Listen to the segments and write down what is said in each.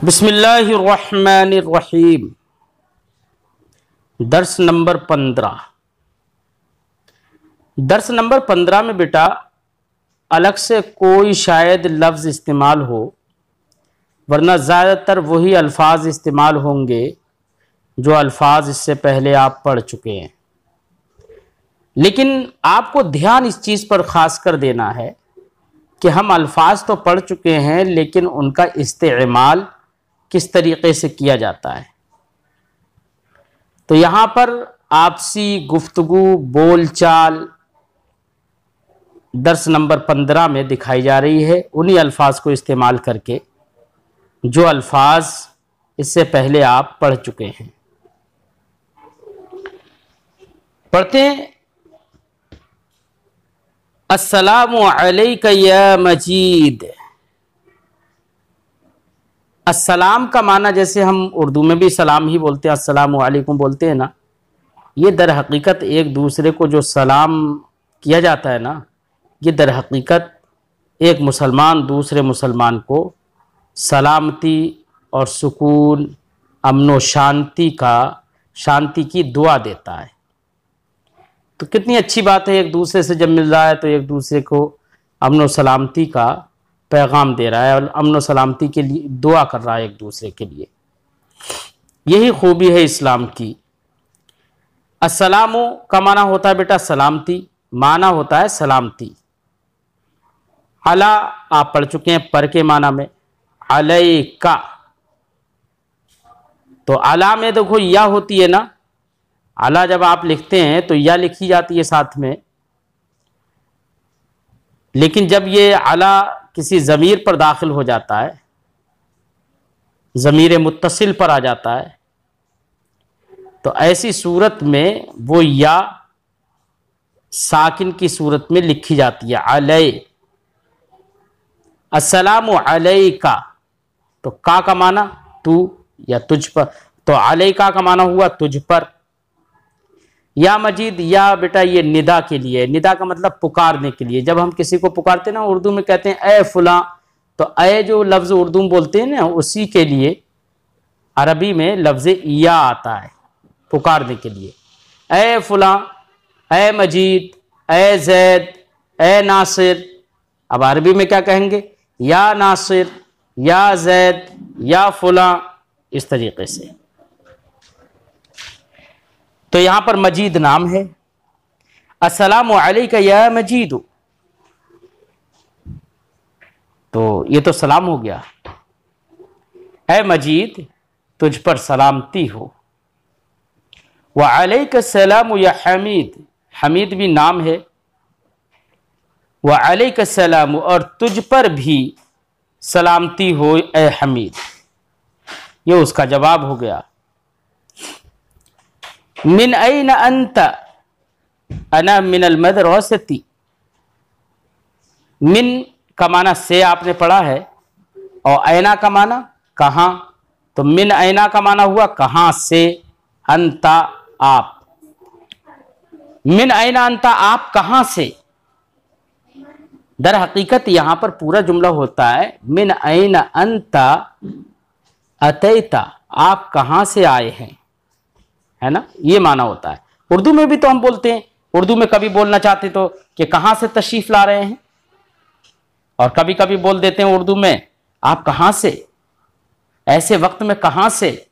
बिस्मिल्लाहिर्रहमानिर्रहीम। दर्स number 15। दर्स number 15 में बेटा अलग से कोई शायद लफ्ज़ इस्तेमाल हो, वरना ज़्यादातर वही अल्फाज इस्तेमाल होंगे जो अल्फाज इससे पहले आप पढ़ चुके हैं। लेकिन आपको ध्यान इस चीज़ पर ख़ास कर देना है कि हम अल्फाज तो पढ़ चुके हैं, लेकिन उनका इस्तेमाल किस तरीक़े से किया जाता है। तो यहाँ पर आपसी गुफ्तगू बोलचाल दर्स नंबर 15 में दिखाई जा रही है, उन्हीं अल्फाज को इस्तेमाल करके जो अल्फाज इससे पहले आप पढ़ चुके हैं। पढ़ते हैं, अस्सलामु अलैका या मजीद। अस्सलाम का माना जैसे हम उर्दू में भी सलाम ही बोलते हैं, अस्सलामु अलैकुम बोलते हैं ना, ये दर हकीकत एक दूसरे को जो सलाम किया जाता है ना, ये दर हकीकत एक मुसलमान दूसरे मुसलमान को सलामती और सुकून, अमन व शांति की दुआ देता है। तो कितनी अच्छी बात है, एक दूसरे से जब मिल रहा है तो एक दूसरे को अमन व सलामती का पैगाम दे रहा है और अमन व सलामती के लिए दुआ कर रहा है एक दूसरे के लिए। यही खूबी है इस्लाम की। अस्सलामु का माना होता है बेटा सलामती, माना होता है सलामती। अला आप पढ़ चुके हैं पर के माना में, अलैका। तो अला में देखो या होती है ना, अला जब आप लिखते हैं तो या लिखी जाती है साथ में, लेकिन जब ये अला किसी ज़मीर पर दाखिल हो जाता है, ज़मीर मुत्तसिल पर आ जाता है, तो ऐसी सूरत में वो या साकिन की सूरत में लिखी जाती है, अलै। अस्सलामु अलैका, तो का माना तू या तुझ पर, तो अलैका का माना हुआ तुझ पर। या मजीद, या बेटा ये निदा के लिए, निदा का मतलब पुकारने के लिए। जब हम किसी को पुकारते हैं ना, उर्दू में कहते हैं ए फुला, तो ए जो लफ्ज़ उर्दू में बोलते हैं ना, उसी के लिए अरबी में लफ्ज़ या आता है पुकारने के लिए। ए फुला, ए मजीद, ए जैद, ए नासिर। अब अरबी में क्या कहेंगे, या नासिर, या जैद, या फुला, इस तरीके से। तो यहां पर मजीद नाम है। अस्सलामु अलैका या मजीद, तो ये तो सलाम हो गया। ऐ मजीद, तुझ पर सलामती हो। व अलैका सलाम या हमीद, हमीद भी नाम है। व अलैका सलाम, और तुझ पर भी सलामती हो ए हमीद, ये उसका जवाब हो गया। मिन ऐन अंत, अना मिनल मदरसती। मिन का माना से आपने पढ़ा है, और ऐना का माना कहाँ, तो मिन ऐना का माना हुआ कहाँ से, अंता आप। मिन ऐना अंता, आप कहाँ से। दर हकीकत यहां पर पूरा जुमला होता है मिन ऐना अंता अतैता, आप कहाँ से आए हैं, है ना, ये माना होता है। उर्दू में भी तो हम बोलते हैं, उर्दू में कभी बोलना चाहते तो कि कहाँ से तशरीफ ला रहे हैं, और कभी कभी बोल देते हैं उर्दू में आप कहाँ से, ऐसे वक्त में कहाँ से,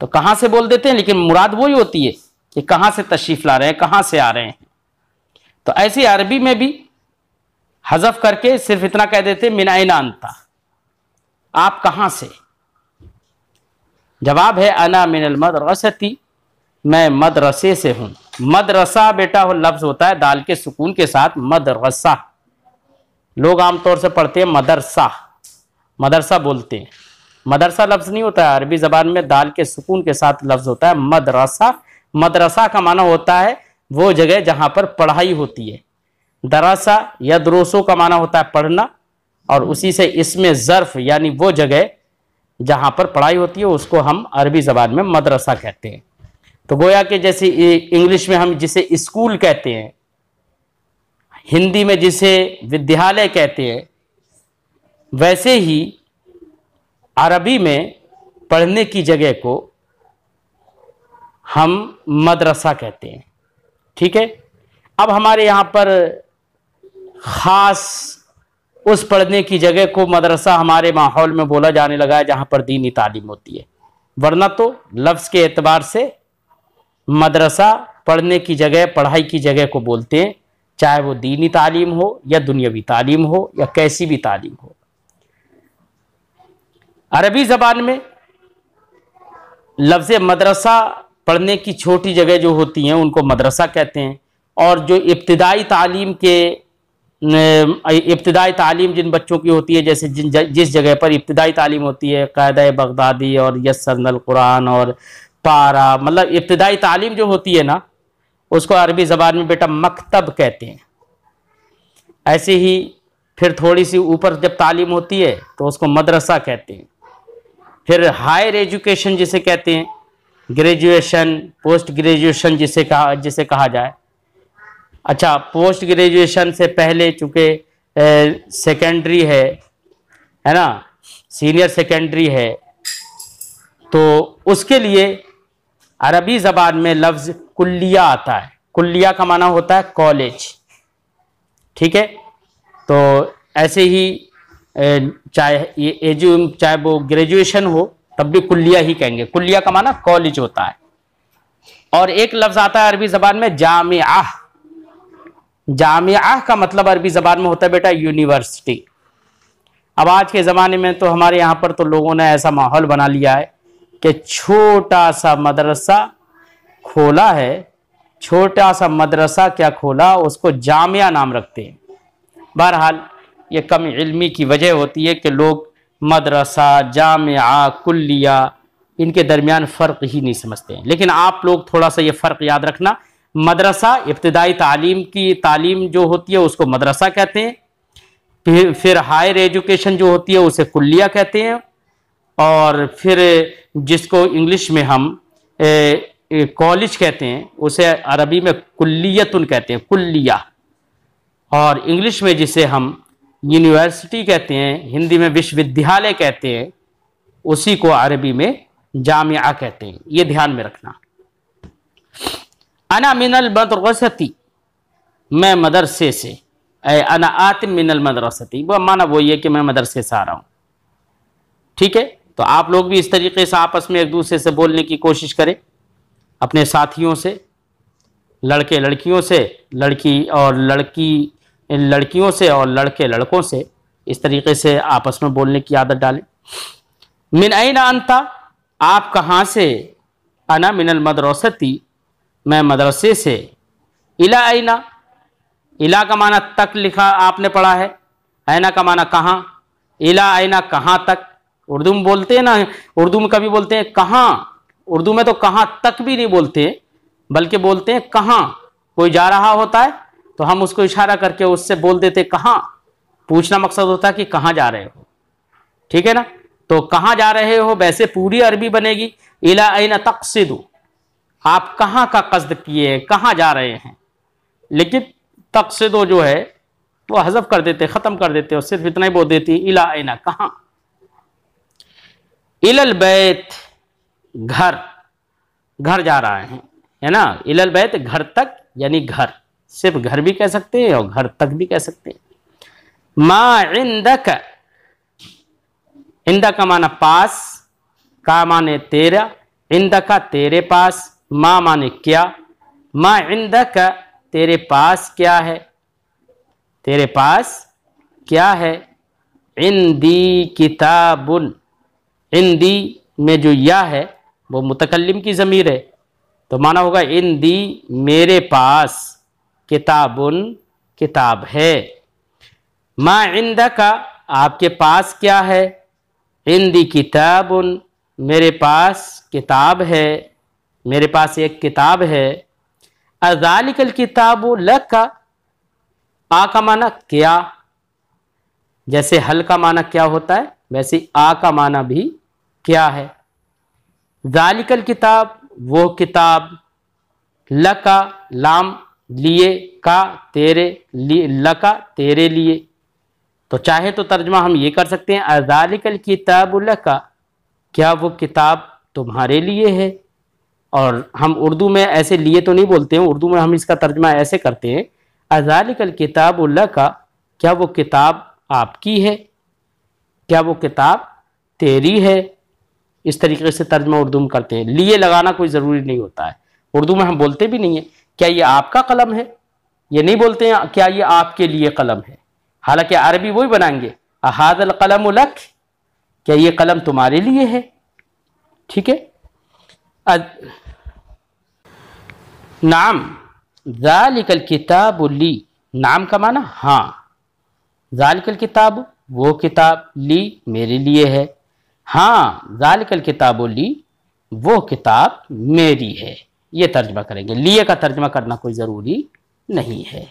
तो कहाँ से बोल देते हैं, लेकिन मुराद वही होती है कि कहाँ से तशरीफ ला रहे हैं, कहाँ से आ रहे हैं। तो ऐसे अरबी में भी हज़फ करके सिर्फ इतना कह देते मिन ऐना अंता, आप कहाँ से। जवाब है अना मिनल मदरसती, मैं मदरसे से हूं। मदरसा बेटा वो लफ्ज होता है दाल के सुकून के साथ, मदरसा। लोग आमतौर से पढ़ते हैं मदरसा, मदरसा बोलते हैं। मदरसा लफ्ज नहीं होता है, अरबी जबान में दाल के सुकून के साथ लफ्ज होता है मदरसा। मदरसा का माना होता है वो जगह जहां पर पढ़ाई होती है। दरसा या दरोसो का माना होता है पढ़ना, और उसी से इसमें ज़र्फ यानी वो जगह जहां पर पढ़ाई होती है उसको हम अरबी जबान में मदरसा कहते हैं। तो गोया कि जैसे इंग्लिश में हम जिसे स्कूल कहते हैं, हिंदी में जिसे विद्यालय कहते हैं, वैसे ही अरबी में पढ़ने की जगह को हम मदरसा कहते हैं। ठीक है, अब हमारे यहाँ पर ख़ास उस पढ़ने की जगह को मदरसा हमारे माहौल में बोला जाने लगा है जहाँ पर दीनी तालीम होती है, वरना तो लफ्ज़ के एतबार से मदरसा पढ़ने की जगह, पढ़ाई की जगह को बोलते हैं, चाहे वो दीनी तालीम हो या दुनियावी तालीम हो या कैसी भी तालीम हो। अरबी ज़बान में लफ्ज़ मदरसा पढ़ने की छोटी जगह जो होती हैं उनको मदरसा कहते हैं, और जो इब्तिदाई तालीम जिन बच्चों की होती है, जैसे जिस जगह पर इब्तिदाई तालीम होती है, कायदा बगदादी और यस्सरनल कुरान और पारा, मतलब इब्तिदाई तालीम जो होती है ना, उसको अरबी ज़बान में बेटा मकतब कहते हैं। ऐसे ही फिर थोड़ी सी ऊपर जब तालीम होती है तो उसको मदरसा कहते हैं। फिर हायर एजुकेशन जिसे कहते हैं, ग्रेजुएशन, पोस्ट ग्रेजुएशन जिसे कहा जाए। अच्छा, पोस्ट ग्रेजुएशन से पहले चूँकि सेकेंडरी है ना, सीनियर सेकेंडरी है, तो उसके लिए अरबी ज़बान में लफ्ज़ कुल्लिया आता है। कुल्लिया का माना होता है कॉलेज। ठीक है, तो ऐसे ही चाहे वो ग्रेजुएशन हो तब भी कुल्लिया ही कहेंगे। कुल्लिया का माना कॉलेज होता है। और एक लफ्ज़ आता है अरबी ज़बान में जामिआ। जामिआ का मतलब अरबी ज़बान में होता है बेटा यूनिवर्सिटी। अब आज के ज़माने में तो हमारे यहाँ पर तो लोगों ने ऐसा माहौल बना लिया है कि छोटा सा मदरसा खोला है, छोटा सा मदरसा क्या खोला, उसको जामिया नाम रखते हैं। बहरहाल ये कम इल्मी की वजह होती है कि लोग मदरसा, जामिया, कुल्लिया, इनके दरमियान फ़र्क ही नहीं समझते हैं। लेकिन आप लोग थोड़ा सा ये फ़र्क याद रखना, मदरसा इब्तिदाई तालीम जो होती है उसको मदरसा कहते हैं, फिर हायर एजुकेशन जो होती है उसे कुल्लिया कहते हैं, और फिर जिसको इंग्लिश में हम कॉलेज कहते हैं उसे अरबी में कुल्लियतुन कहते हैं, कुल्लिया। और इंग्लिश में जिसे हम यूनिवर्सिटी कहते हैं, हिंदी में विश्वविद्यालय कहते हैं, उसी को अरबी में जामिया कहते हैं। ये ध्यान में रखना। अना मिनल मदरसती, मैं मदरसे से, अना आतिम मिनल मदरसती, वो माना वही है कि मैं मदरसे से आ रहा हूँ। ठीक है, तो आप लोग भी इस तरीके से आपस में एक दूसरे से बोलने की कोशिश करें, अपने साथियों से, लड़के लड़कियों से, लड़कियों से और लड़के लड़कों से, इस तरीके से आपस में बोलने की आदत डालें। मिन ऐना अंता, आप कहाँ से, अना मिनल मदरसती, मैं मदरसे से, इला ऐना, इला का माना तक लिखा आपने पढ़ा है, ऐना का माना कहाँ, इला ऐना कहाँ तक। उर्दू में बोलते हैं ना, उर्दू में कभी बोलते हैं कहाँ, उर्दू में तो कहाँ तक भी नहीं बोलते, बल्कि बोलते हैं कहाँ। कोई जा रहा होता है तो हम उसको इशारा करके उससे बोल देते कहाँ। पूछना मकसद होता है कि कहाँ जा रहे हो। ठीक है ना, तो कहाँ जा रहे हो वैसे पूरी अरबी बनेगी इला ऐना तक़सिदु, आप कहाँ का कस्द किए, कहाँ जा रहे हैं। लेकिन तक़सिदु जो है वो हज़फ कर देते, ख़त्म कर देते, और सिर्फ इतना ही बोल देती इला ऐना, कहाँ। इलल बैत, घर, घर जा रहे हैं, है ना। इलल बैत घर तक, यानी घर, सिर्फ घर भी कह सकते हैं और घर तक भी कह सकते हैं। मा इंदक, इंदा का माना पास, का माने तेरा, इंदका तेरे पास, मा माने क्या, मा इंदक तेरे पास क्या है, तेरे पास क्या है। इंदी किताबुन, इंदी में जो या है वो मुतकल्लिम की ज़मीर है, तो माना होगा इंदी मेरे पास, किताबुन किताब है। मा इंदका आपके पास क्या है, इंदी किताबुन मेरे पास किताब है, मेरे पास एक किताब है। अज़ालिकल किताबु लका, आ का माना क्या, जैसे हल का माना क्या होता है वैसे आ का माना भी क्या है। ज़ालिकल किताब वो किताब, लका लाम लिए, का तेरे लिए, लका तेरे लिए, तो चाहे तो तर्जमा हम ये कर सकते हैं, अज़ालिकल किताबु लका, क्या वो किताब तुम्हारे लिए है। और हम उर्दू में ऐसे लिए तो नहीं बोलते हैं, उर्दू में हम इसका तर्जमा ऐसे करते हैं, अज़ालिकल किताबु लका, क्या वो किताब आपकी है, क्या वो किताब तेरी है। इस तरीके से तर्जमा उर्दू में करते हैं। लिए लगाना कोई ज़रूरी नहीं होता है, उर्दू में हम बोलते भी नहीं है क्या ये आपका कलम है, ये नहीं बोलते हैं क्या ये आपके लिए कलम है। हालांकि अरबी वही बनाएंगे, अहादल कलम लक, क्या ये कलम तुम्हारे लिए है। ठीक है। नाम ज़ालिकल किताबु ली, नाम का माना हाँ, ज़ालिकल किताब वो किताब, ली मेरे लिए है, हाँ ज़ालिकल किताबु ली वो किताब मेरी है। ये तर्जमा करेंगे, लिए का तर्जमा करना कोई ज़रूरी नहीं है।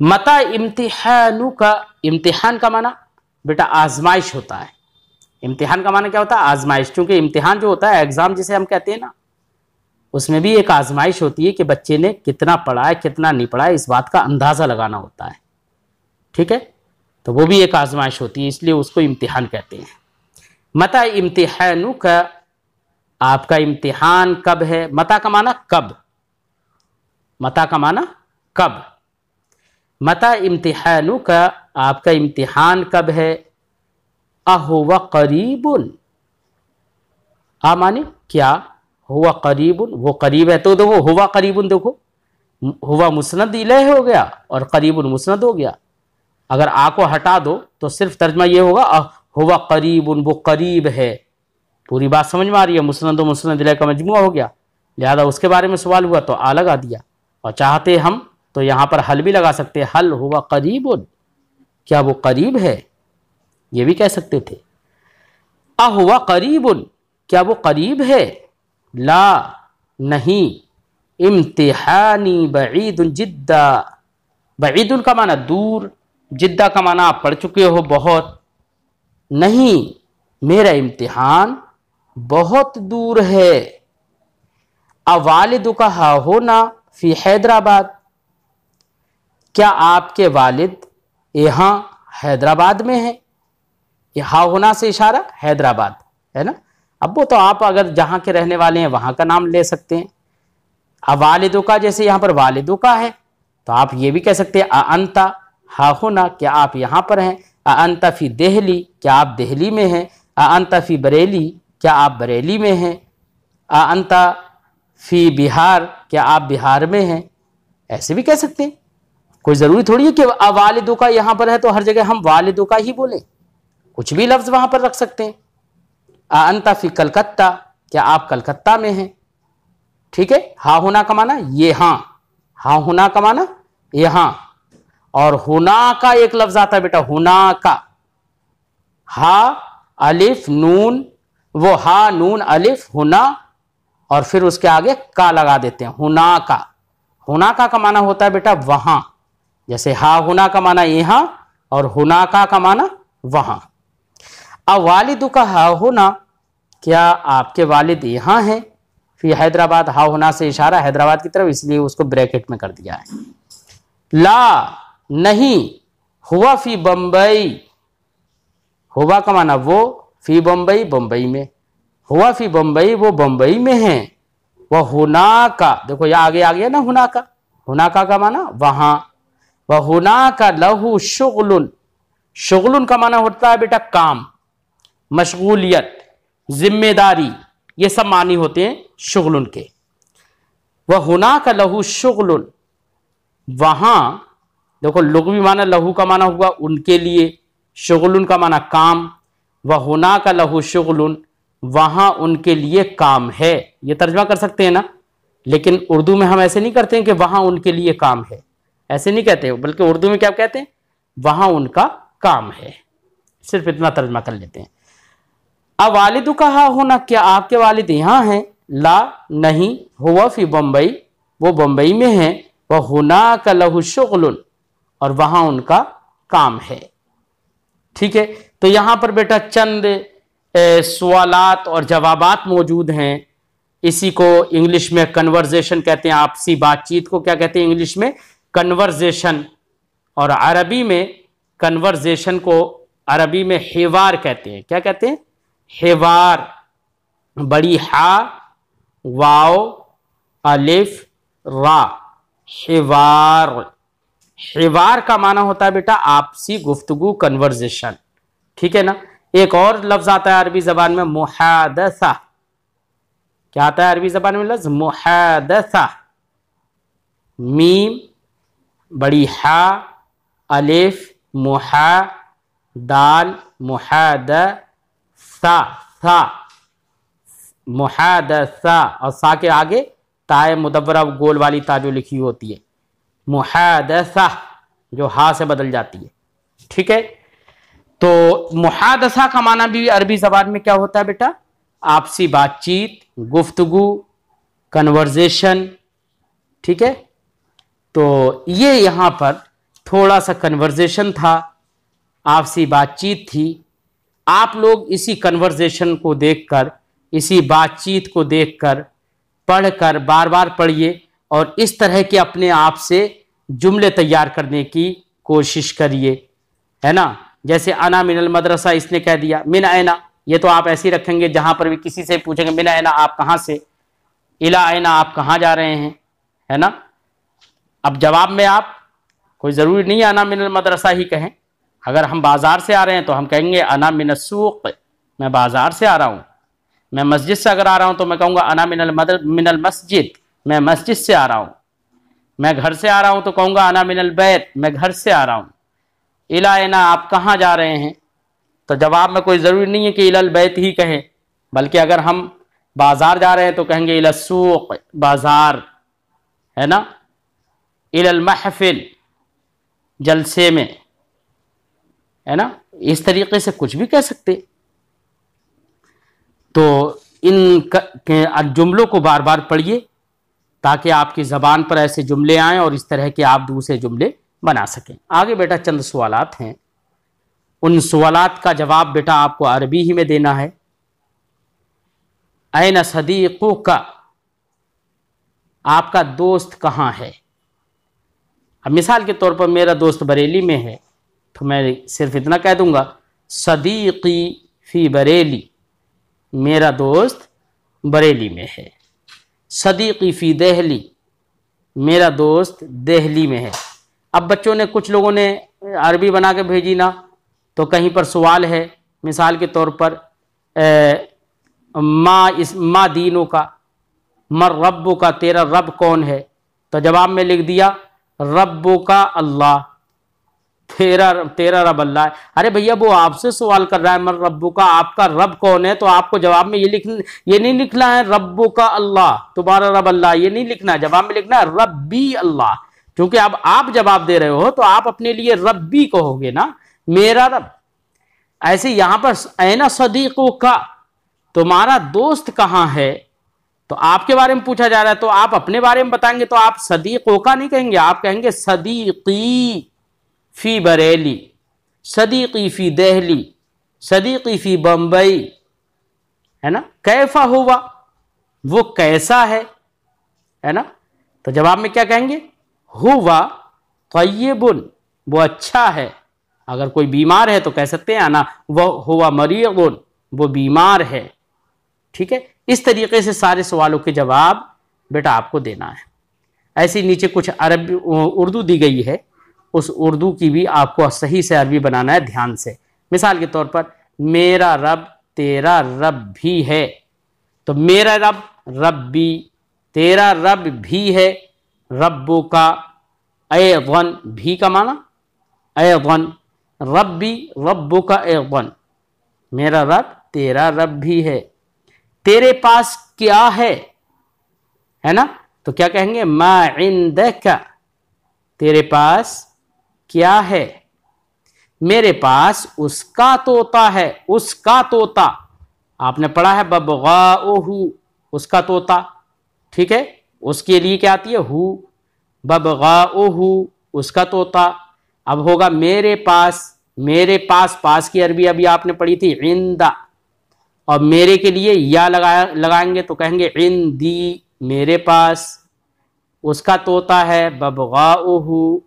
मता इम्तिहानु का, इम्तिहान का माना बेटा आजमाइश होता है। इम्तिहान का माना क्या होता है, आजमाइश। क्योंकि इम्तिहान जो होता है, एग्जाम जिसे हम कहते हैं ना, उसमें भी एक आजमाइश होती है कि बच्चे ने कितना पढ़ा है कितना नहीं पढ़ा है, इस बात का अंदाज़ा लगाना होता है। ठीक है, तो वो भी एक आजमाइश होती है, इसलिए उसको इम्तिहान कहते हैं। मता इम्तिहानु का, आपका इम्तिहान कब है। मता का माना कब, मता का माना कब। मता इम्तिहानु का, आपका इम्तिहान कब है। अहुवा करीबुन, आ माने क्या, हुआ करीबुन वो करीब है। तो देखो हुआ करीबुन, देखो हुआ मुस्नद इलैह हो गया और करीबुन मुस्नद हो गया। अगर आ को हटा दो तो सिर्फ तर्जमा ये होगा हुआ करीबुन वो करीब है। पूरी बात समझ में आ रही है, मुस्नद मुस्नद इलैह का मजमुआ हो गया, लिहाजा उसके बारे में सवाल हुआ तो आ लगा दिया। और चाहते हम तो यहाँ पर हल भी लगा सकते हैं, हल हुआ करीबुन, क्या वो करीब है, ये भी कह सकते थे। आ हुआ करीबुन, क्या वो करीब है। ला नहीं, इम्तिहानी बईदुन जिद्दा, बईदुन का माना दूर, जिद्दा का माना आप पढ़ चुके हो बहुत। नहीं, मेरा इम्तिहान बहुत दूर है। अवालिदु का हा होना फी हैदराबाद, क्या आपके वालिद यहाँ हैदराबाद में है। ये हा होना से इशारा हैदराबाद है ना। अब वो तो आप अगर जहाँ के रहने वाले हैं वहाँ का नाम ले सकते हैं। अब वालिदों का, जैसे यहाँ पर वालिदों का है तो आप ये भी कह सकते हैं अंता हा होना, क्या आप यहाँ पर हैं। अंता फी देहली, क्या आप देहली में हैं। अंता फी बरेली, क्या आप बरेली में हैं। अंता फी बिहार, क्या आप बिहार में हैं। ऐसे भी कह सकते हैं, कोई ज़रूरी थोड़ी है कि वालिदों का यहाँ पर है तो हर जगह हम वालिदों का ही बोलें, कुछ भी लफ्ज़ वहाँ पर रख सकते हैं। अंता फी कलकत्ता, क्या आप कलकत्ता में हैं। ठीक है, हा होना का माना ये हाँ, हा होना का माना यहाँ। और हुना का एक लफ्ज आता है बेटा, हुना का, हा अलिफ नून, वो हा नून अलिफ हुना और फिर उसके आगे का लगा देते हैं, हुना का। हुना का माना होता है बेटा वहां, जैसे हा हुना का माना यहाँ और हुना का माना वहां। अब वालिदु का हा होना, क्या आपके वालिद यहाँ हैं। फिर हैदराबाद, हा होना से इशारा हैदराबाद की तरफ, इसलिए उसको ब्रैकेट में कर दिया है। ला नहीं, हुआ फी बम्बई, हुआ का माना वो, फी बम्बई बम्बई में, हुआ फी बम्बई वो बम्बई में है। वह हुना का, देखो ये आगे आ गया ना हुना का, हुना का माना वहां। वह हुना का लहू शुगलुन, शुगलुन का माना होता है बेटा काम, मशगूलियत, जिम्मेदारी, ये सब मानी होते हैं शुगलुन के। वह हुना का लहू शुगलुन, वहां देखो लुग़वी माना लहू का माना हुआ उनके लिए, शुगलुन का माना काम। वह हुना का लहू शुगलुन, वहां उनके लिए काम है। ये तर्जमा कर सकते हैं ना, लेकिन उर्दू में हम ऐसे नहीं करते हैं कि वहां उनके लिए काम है, ऐसे नहीं कहते, बल्कि उर्दू में क्या कहते हैं, वहां उनका काम है। सिर्फ इतना तर्जमा कर लेते हैं। अब वालिदु का हा होना, क्या आपके वालिद यहाँ हैं। ला नहीं, हुआ फी बम्बई वो बम्बई में है। वह हुना का लहू शुगलुन, और वहां उनका काम है। ठीक है, तो यहां पर बेटा चंद सवालात और जवाबात मौजूद हैं। इसी को इंग्लिश में कन्वर्जेशन कहते हैं, आपसी बातचीत को क्या कहते हैं इंग्लिश में, कन्वर्जेशन, और अरबी में कन्वर्जेशन को अरबी में हिवार कहते हैं। क्या कहते हैं? हिवार। बड़ी हा, वाव, अलिफ, रा, हिवार। हिवार का माना होता है बेटा आपसी गुफ्तगू, कन्वर्जेशन। ठीक है ना। एक और लफ्ज आता है अरबी जबान में, मुहादसा। क्या आता है अरबी जबान में लफ्ज? मुहादसा। मीम, बड़ी हा, अलिफ, मुहा, दाल, मुहादसा, सा, मुहादसा, और सा के आगे ताए मुदव्वरा गोल वाली ता जो लिखी होती है, मुहादसा, जो हा से बदल जाती है। ठीक है। तो मुहादसा का माना भी अरबी जबान में क्या होता है बेटा? आपसी बातचीत, गुफ्तगू, कन्वर्जेशन। ठीक है। तो ये यहां पर थोड़ा सा कन्वर्जेशन था, आपसी बातचीत थी। आप लोग इसी कन्वर्जेशन को देखकर, इसी बातचीत को देखकर, पढ़कर बार बार पढ़िए और इस तरह के अपने आप से जुमले तैयार करने की कोशिश करिए, है ना। जैसे अना मिनल मदरसा, इसने कह दिया मिन ऐना, ये तो आप ऐसे ही रखेंगे, जहां पर भी किसी से पूछेंगे मिन ऐना, आप कहां से, इला ऐना, आप कहां जा रहे हैं, है ना। अब जवाब में आप कोई जरूरी नहीं अना मिनल मदरसा ही कहें। अगर हम बाजार से आ रहे हैं तो हम कहेंगे अना मिन सूक, मैं बाजार से आ रहा हूं। मैं मस्जिद से अगर आ रहा हूं तो मैं कहूंगा अना मिनल मस्जिद, मैं मस्जिद से आ रहा हूं। मैं घर से आ रहा हूं तो कहूंगा अना मिनल बैत, मैं घर से आ रहा हूं। इला ऐना, आप कहां जा रहे हैं, तो जवाब में कोई जरूरी नहीं है कि इलल बैत ही कहें, बल्कि अगर हम बाजार जा रहे हैं तो कहेंगे इला सूक, बाजार, है ना। इलल महफिल, जलसे में, है ना। इस तरीके से कुछ भी कह सकते। तो इन जुमलों को बार बार पढ़िए ताकि आपकी ज़बान पर ऐसे जुमले आएं और इस तरह के आप दूसरे जुमले बना सकें। आगे बेटा चंद सवालात हैं, उन सवालात का जवाब बेटा आपको अरबी ही में देना है। ऐन सदीक़ुका, आपका दोस्त कहाँ है। अब मिसाल के तौर पर मेरा दोस्त बरेली में है तो मैं सिर्फ इतना कह दूंगा सदीक़ी फ़ी बरेली, मेरा दोस्त बरेली में है। सदीक़ी फ़ी दहली, मेरा दोस्त दिल्ली में है। अब बच्चों ने, कुछ लोगों ने अरबी बना के भेजी ना, तो कहीं पर सवाल है, मिसाल के तौर पर मा दीनों का, मर रब्बो का, तेरा रब कौन है, तो जवाब में लिख दिया रब्बो का अल्लाह, तेरा रब अल्लाह है। अरे भैया वो आपसे सवाल कर रहा है मर रब्बो का, आपका रब कौन है, तो आपको जवाब में ये नहीं लिखना है रब्बो का अल्लाह, तुम्हारा रब अल्लाह, ये नहीं लिखना है। जवाब में लिखना है रब्बी अल्लाह, क्योंकि अब आप जवाब दे रहे हो तो आप अपने लिए रब्बी कहोगे ना, मेरा रब। ऐसे यहां पर ऐना सदीक़ों का, तुम्हारा दोस्त कहां है, तो आपके बारे में पूछा जा रहा है तो आप अपने बारे में बताएंगे, तो आप सदीक़ों का नहीं कहेंगे, आप कहेंगे सदीक़ी फ़ी बरेली, सदीक़ी फ़ी दिल्ली, सदीक़ी फ़ी बम्बई, है ना। कैफा हुआ, वो कैसा है ना। तो जवाब में क्या कहेंगे, हुआ तय्यबुन, वो अच्छा है। अगर कोई बीमार है तो कह सकते हैं ना वो हुआ मरीज़ुन, वो बीमार है। ठीक है। इस तरीके से सारे सवालों के जवाब बेटा आपको देना है। ऐसी नीचे कुछ अरबी उर्दू दी गई है, उस उर्दू की भी आपको सही से अरबी बनाना है ध्यान से। मिसाल के तौर पर मेरा रब तेरा रब भी है, तो मेरा रब रब्बी, तेरा रब भी है, रब्बो का ऐज़न, भी का माना ऐज़न, रब्बी रब्बो का ऐज़न, मेरा रब तेरा रब भी है। तेरे पास क्या है ना, तो क्या कहेंगे मा इंदका, तेरे पास क्या है। मेरे पास उसका तोता है, उसका तोता, आपने पढ़ा है बबगाउहु, उसका तोता। ठीक है। उसके लिए क्या आती है हु, बबगाउहु, उसका तोता। अब होगा मेरे पास, मेरे पास की अरबी अभी आपने पढ़ी थी इंदा, और मेरे के लिए या लगाएंगे तो कहेंगे इंदी, मेरे पास। उसका तोता है बबगाउहु,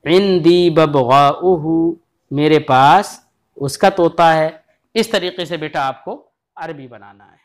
इंदी बबगाउहु, मेरे पास उसका तोता है। इस तरीके से बेटा आपको अरबी बनाना है।